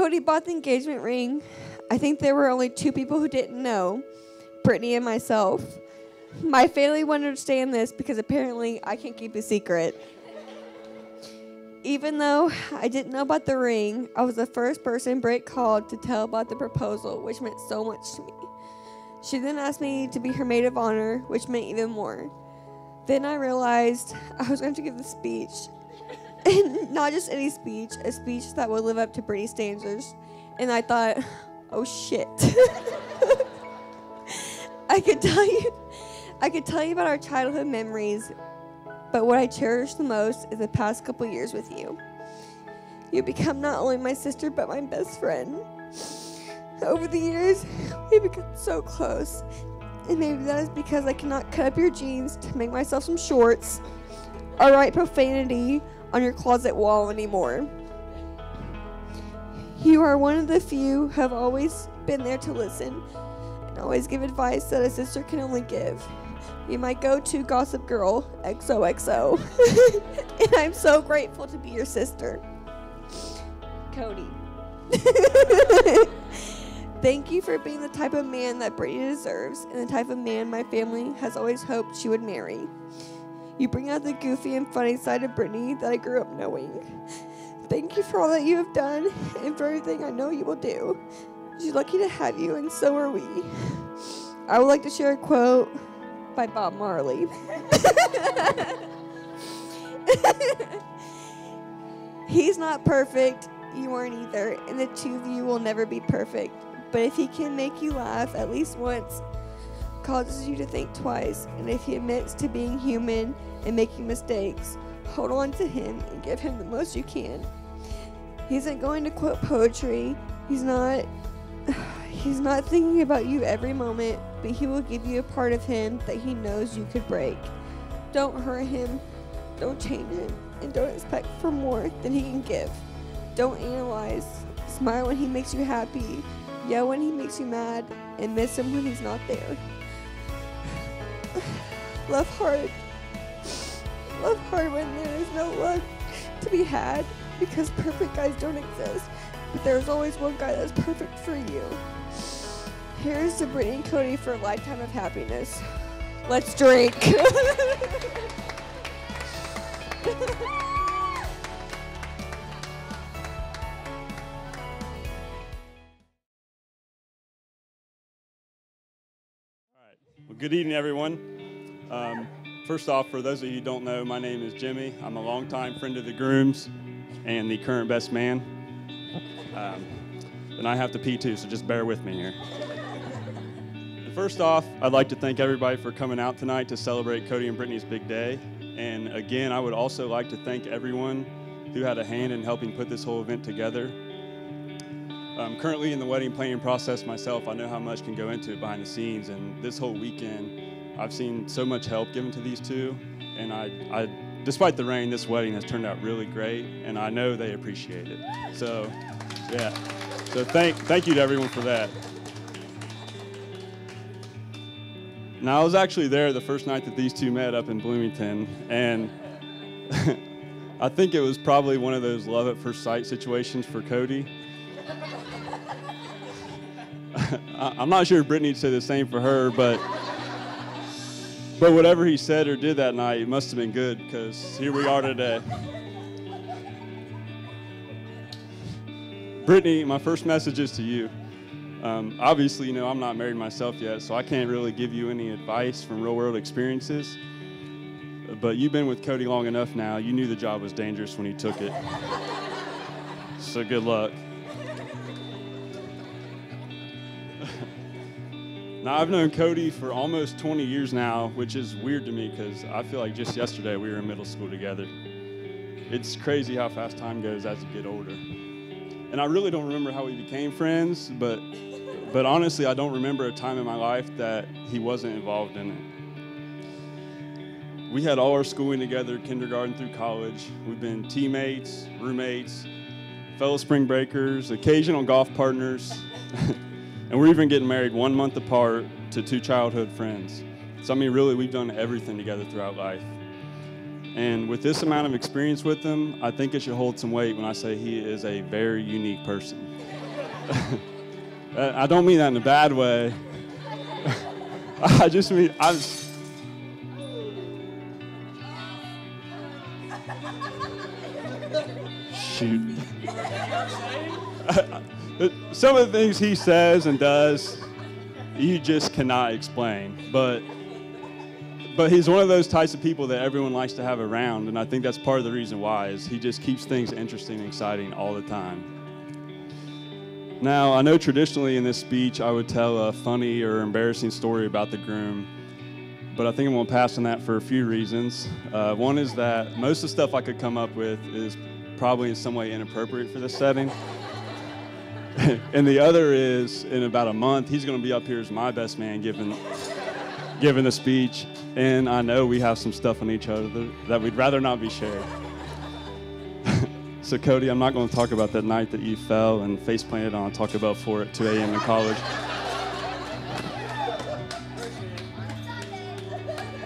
Cody bought the engagement ring, I think there were only 2 people who didn't know, Brittney and myself. My family wouldn't understand this because apparently I can't keep a secret. Even though I didn't know about the ring, I was the first person Britt called to tell about the proposal, which meant so much to me. She then asked me to be her maid of honor, which meant even more. Then I realized I was going to give the speech, and not just any speech, a speech that would live up to Brittney's standards. And I thought, oh shit. I could tell you about our childhood memories, but what I cherish the most is the past couple years with you. You become not only my sister, but my best friend. Over the years, we've become so close, and maybe that is because I cannot cut up your jeans to make myself some shorts or write profanity on your closet wall anymore. You are one of the few who have always been there to listen and always give advice that a sister can only give. You're my go-to gossip girl, XOXO. And I'm so grateful to be your sister. Cody. Thank you for being the type of man that Brittney deserves and the type of man my family has always hoped she would marry. You bring out the goofy and funny side of Brittney that I grew up knowing. Thank you for all that you have done and for everything I know you will do. She's lucky to have you, and so are we. I would like to share a quote by Bob Marley. He's not perfect, you aren't either, and the 2 of you will never be perfect. But if he can make you laugh at least once, causes you to think twice, and if he admits to being human and making mistakes, hold on to him and give him the most you can. He isn't going to quote poetry. He's not thinking about you every moment, but he will give you a part of him that he knows you could break. Don't hurt him, don't change him, and don't expect for more than he can give. Don't analyze. Smile when he makes you happy, yell when he makes you mad, and miss him when he's not there. Love hard. Love hard when there is no love to be had, because perfect guys don't exist, but there's always one guy that's perfect for you. Here's to Brittney and Cody for a lifetime of happiness. Let's drink. Well, good evening, everyone. First off, for those of you who don't know, my name is Jimmy. I'm a longtime friend of the grooms and the current best man. And I have to pee too, so just bear with me here. And first off, I'd like to thank everybody for coming out tonight to celebrate Cody and Brittney's big day. And again, I would also like to thank everyone who had a hand in helping put this whole event together. I'm currently in the wedding planning process myself. I know how much can go into it behind the scenes, and this whole weekend, I've seen so much help given to these two, and I despite the rain, this wedding has turned out really great, and I know they appreciate it. So, yeah. So thank you to everyone for that. Now, I was actually there the first night that these two met up in Bloomington, and I think it was probably one of those love at first sight situations for Cody. I'm not sure if Brittney would say the same for her, but whatever he said or did that night, it must have been good, because here we are today. Brittney, my first message is to you. Obviously, you know, I'm not married myself yet, so I can't really give you any advice from real-world experiences. But you've been with Cody long enough now. You knew the job was dangerous when he took it. So good luck. Now, I've known Cody for almost 20 years now, which is weird to me because I feel like just yesterday we were in middle school together. It's crazy how fast time goes as you get older. And I really don't remember how we became friends, but honestly, I don't remember a time in my life that he wasn't involved in it. We had all our schooling together, kindergarten through college. We've been teammates, roommates, fellow spring breakers, occasional golf partners. And we're even getting married 1 month apart to 2 childhood friends. So, I mean, really, we've done everything together throughout life. And with this amount of experience with him, I think it should hold some weight when I say he is a very unique person. I don't mean that in a bad way. I just mean, shoot. Some of the things he says and does, you just cannot explain. But he's one of those types of people that everyone likes to have around, and I think that's part of the reason why, is he just keeps things interesting and exciting all the time. Now, I know traditionally in this speech I would tell a funny or embarrassing story about the groom, but I think I'm going to pass on that for a few reasons. One is that most of the stuff I could come up with is probably in some way inappropriate for this setting. And the other is, in about a month, he's going to be up here as my best man giving the speech, and I know we have some stuff on each other that we'd rather not be shared. So Cody, I'm not going to talk about that night that you fell and face planted on a Taco Bell floor at 2 a.m. in college.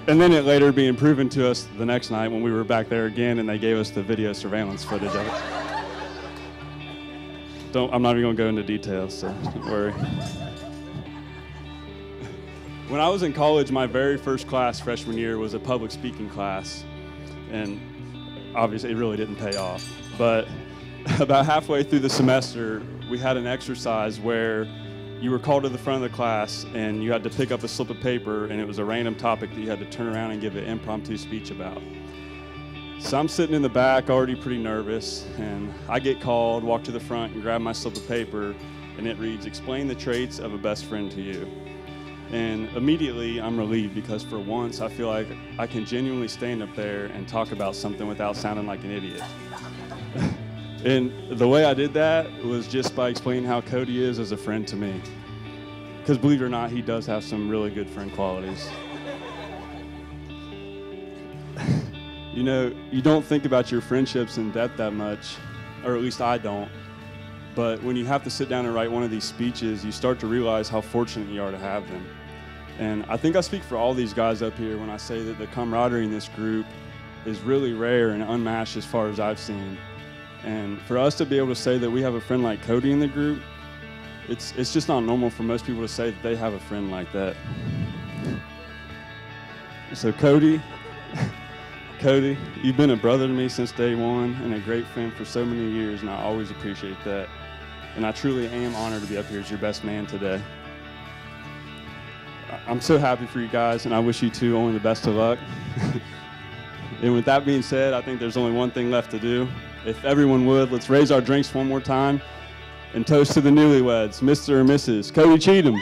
And then it later being proven to us the next night when we were back there again and they gave us the video surveillance footage of it. I'm not even going to go into details, so don't worry. When I was in college, my very first class freshman year was a public speaking class, and obviously it really didn't pay off. But about halfway through the semester, we had an exercise where you were called to the front of the class and you had to pick up a slip of paper, and it was a random topic that you had to turn around and give an impromptu speech about. So I'm sitting in the back already pretty nervous, and I get called, walk to the front and grab my slip of paper, and it reads, "Explain the traits of a best friend to you." And immediately I'm relieved, because for once I feel like I can genuinely stand up there and talk about something without sounding like an idiot. And the way I did that was just by explaining how Cody is as a friend to me. Because believe it or not, he does have some really good friend qualities. You know, you don't think about your friendships in depth that much, or at least I don't. But when you have to sit down and write one of these speeches, you start to realize how fortunate you are to have them. And I think I speak for all these guys up here when I say that the camaraderie in this group is really rare and unmatched as far as I've seen. And for us to be able to say that we have a friend like Cody in the group, it's just not normal for most people to say that they have a friend like that. So Cody, you've been a brother to me since day one and a great friend for so many years, and I always appreciate that. And I truly am honored to be up here as your best man today. I'm so happy for you guys, and I wish you two only the best of luck. And with that being said, I think there's only one thing left to do. If everyone would, let's raise our drinks one more time and toast to the newlyweds, Mr. and Mrs. Cody Cheatham.